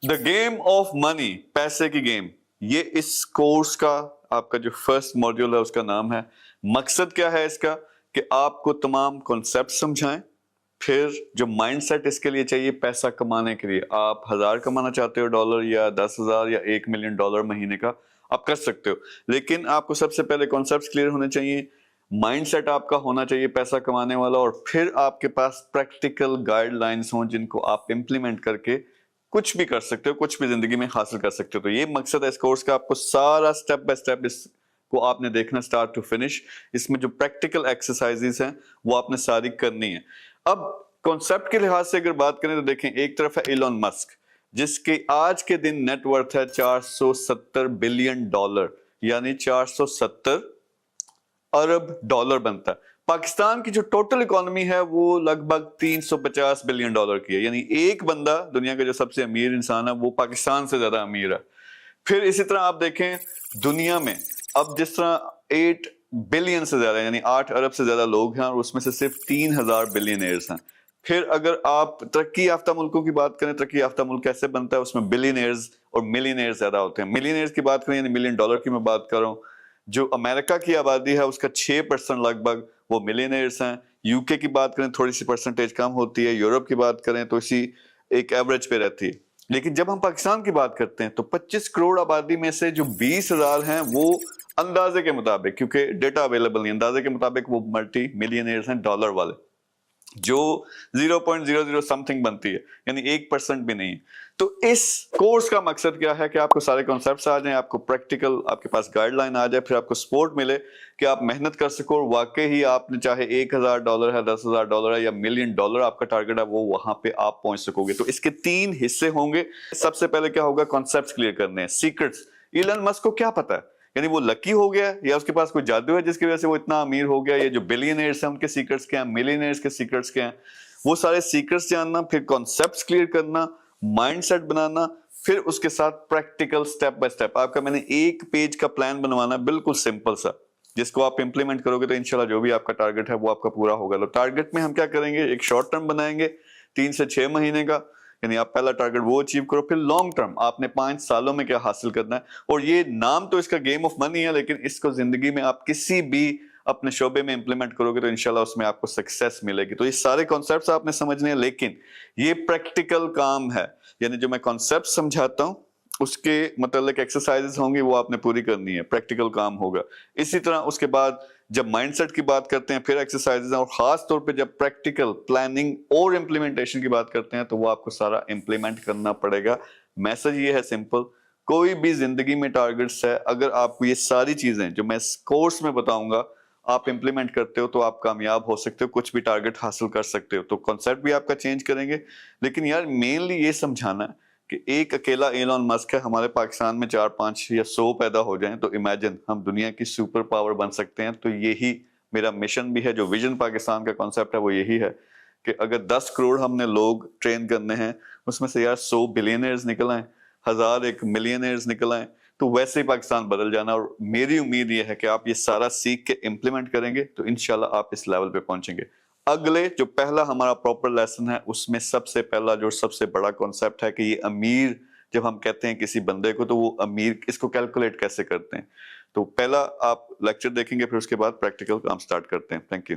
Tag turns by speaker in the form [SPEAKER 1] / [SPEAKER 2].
[SPEAKER 1] The game of money, पैसे की game, ये इस कोर्स का आपका जो फर्स्ट मॉड्यूल है उसका नाम है। मकसद क्या है इसका कि आपको तमाम कॉन्सेप्ट समझाएं, फिर जो माइंडसेट इसके लिए चाहिए पैसा कमाने के लिए, आप 1000 कमाना चाहते हो डॉलर या 10,000 या $1,000,000 महीने का, आप कर सकते हो, लेकिन आपको सबसे पहले कॉन्सेप्ट्स क्लियर होने चाहिए, माइंडसेट आपका होना चाहिए पैसा कमाने वाला, और फिर आपके पास प्रैक्टिकल गाइडलाइंस हों जिनको आप इंप्लीमेंट करके कुछ भी कर सकते हो, कुछ भी जिंदगी में हासिल कर सकते हो। तो ये मकसद है इस कोर्स का, आपको सारा स्टेप बाय स्टेप इसको आपने देखना स्टार्ट टू फिनिश। इसमें जो प्रैक्टिकल एक्सरसाइजेस हैं वो आपने सारी करनी है। अब कॉन्सेप्ट के लिहाज से अगर बात करें तो देखें, एक तरफ है इलॉन मस्क जिसके आज के दिन नेटवर्थ है $470 बिलियन, यानी 470 अरब डॉलर बनता है। पाकिस्तान की जो टोटल इकोनॉमी है वो लगभग $350 बिलियन की है, यानी एक बंदा दुनिया का जो सबसे अमीर इंसान है वो पाकिस्तान से ज्यादा अमीर है। फिर इसी तरह आप देखें दुनिया में अब जिस तरह 8 बिलियन से ज्यादा यानी 8 अरब से ज्यादा लोग हैं और उसमें से सिर्फ 3000 बिलियनर्स हैं। फिर अगर आप तरक्की याफ्ता मुल्कों की बात करें, तरक्की याफ्ता मुल्क कैसे बनता है, उसमें बिलियनर्स और मिलियनर्स ज्यादा होते हैं। मिलियनर्स की बात करें यानी $1 मिलियन की मैं बात कर रहा हूँ, जो अमेरिका की आबादी है उसका 6% लगभग वो मिलियनर्स हैं। यूके की बात करें थोड़ी सी परसेंटेज कम होती है, यूरोप की बात करें तो इसी एक एवरेज पे रहती है। लेकिन जब हम पाकिस्तान की बात करते हैं तो 25 करोड़ आबादी में से जो 20,000 हैं वो अंदाजे के मुताबिक, क्योंकि डेटा अवेलेबल नहीं, अंदाजे के मुताबिक वो मल्टी मिलियनर्स हैं डॉलर वाले, जो 0.00 समथिंग बनती है, यानी 1% भी नहीं। तो इस कोर्स का मकसद क्या है कि आपको सारे कॉन्सेप्ट्स आ जाएं, आपको प्रैक्टिकल, आपके पास गाइडलाइन आ जाए, फिर आपको सपोर्ट मिले कि आप मेहनत कर सको और वाकई ही आपने चाहे $1,000 है, $10,000 है या $1 मिलियन आपका टारगेट है, वो वहां पे आप पहुंच सकोगे। तो इसके 3 हिस्से होंगे। सबसे पहले क्या होगा, कॉन्सेप्ट्स क्लियर करने हैं, सीक्रेट्स। इलन मस्क को क्या पता है, यानी वो लकी हो गया या उसके पास कोई जादू है जिसकी वजह से वो इतना अमीर हो गया, ये जो बिलियनर्स हैं उनके सीक्रेट्स क्या हैं, मिलियनर्स के सीक्रेट्स क्या हैं, वो सारे सीक्रेट्स जानना, फिर कॉन्सेप्ट्स क्लियर करना, माइंडसेट बनाना, फिर उसके साथ प्रैक्टिकल स्टेप बाय स्टेप। आपका मैंने एक पेज का प्लान बनवाना, बिल्कुल सिंपल सा, जिसको आप इंप्लीमेंट करोगे तो इंशाल्लाह जो भी आपका टारगेट है वो आपका पूरा होगा। तो टारगेट में हम क्या करेंगे, एक शॉर्ट टर्म बनाएंगे 3 से 6 महीने का, यानी आप पहला टारगेट वो अचीव करो, फिर लॉन्ग टर्म आपने 5 सालों में क्या हासिल करना है। और ये नाम तो इसका गेम ऑफ मनी है, लेकिन इसको जिंदगी में आप किसी भी अपने शोबे में इंप्लीमेंट करोगे तो इंशाल्लाह उसमें आपको सक्सेस मिलेगी। तो ये सारे कॉन्सेप्ट्स आपने समझने हैं, लेकिन ये प्रैक्टिकल काम है, यानी जो मैं कॉन्सेप्ट समझाता हूं उसके मतलब एक्सरसाइजेस होंगी वो आपने पूरी करनी है, प्रैक्टिकल काम होगा। इसी तरह उसके बाद जब माइंडसेट की बात करते हैं फिर एक्सरसाइजेस, और खास तौर पे जब प्रैक्टिकल प्लानिंग और इम्प्लीमेंटेशन की बात करते हैं तो वो आपको सारा इम्प्लीमेंट करना पड़ेगा। मैसेज ये है सिंपल, कोई भी जिंदगी में टारगेट्स है, अगर आपको ये सारी चीजें जो मैं इस कोर्स में बताऊंगा आप इंप्लीमेंट करते हो तो आप कामयाब हो सकते हो, कुछ भी टारगेट हासिल कर सकते हो। तो कॉन्सेप्ट भी आपका चेंज करेंगे, लेकिन यार मेनली ये समझाना है कि एक अकेला एलन मस्क है, हमारे पाकिस्तान में 4, 5 या 100 पैदा हो जाएं तो इमेजिन हम दुनिया की सुपर पावर बन सकते हैं। तो यही मेरा मिशन भी है, जो विजन पाकिस्तान का कॉन्सेप्ट है वो यही है कि अगर 10 करोड़ हमने लोग ट्रेन करने हैं, उसमें से यार 100 बिलियनर्स निकल आए, 1000 एक मिलियनर्स निकल आए, तो वैसे ही पाकिस्तान बदल जाना। और मेरी उम्मीद ये है कि आप ये सारा सीख के इम्प्लीमेंट करेंगे तो इंशाल्लाह आप इस लेवल पे पहुंचेंगे। अगले जो पहला हमारा प्रॉपर लेसन है उसमें सबसे पहला जो सबसे बड़ा कॉन्सेप्ट है कि ये अमीर, जब हम कहते हैं किसी बंदे को तो वो अमीर इसको कैलकुलेट कैसे करते हैं। तो पहला आप लेक्चर देखेंगे, फिर उसके बाद प्रैक्टिकल काम स्टार्ट करते हैं। Thank you.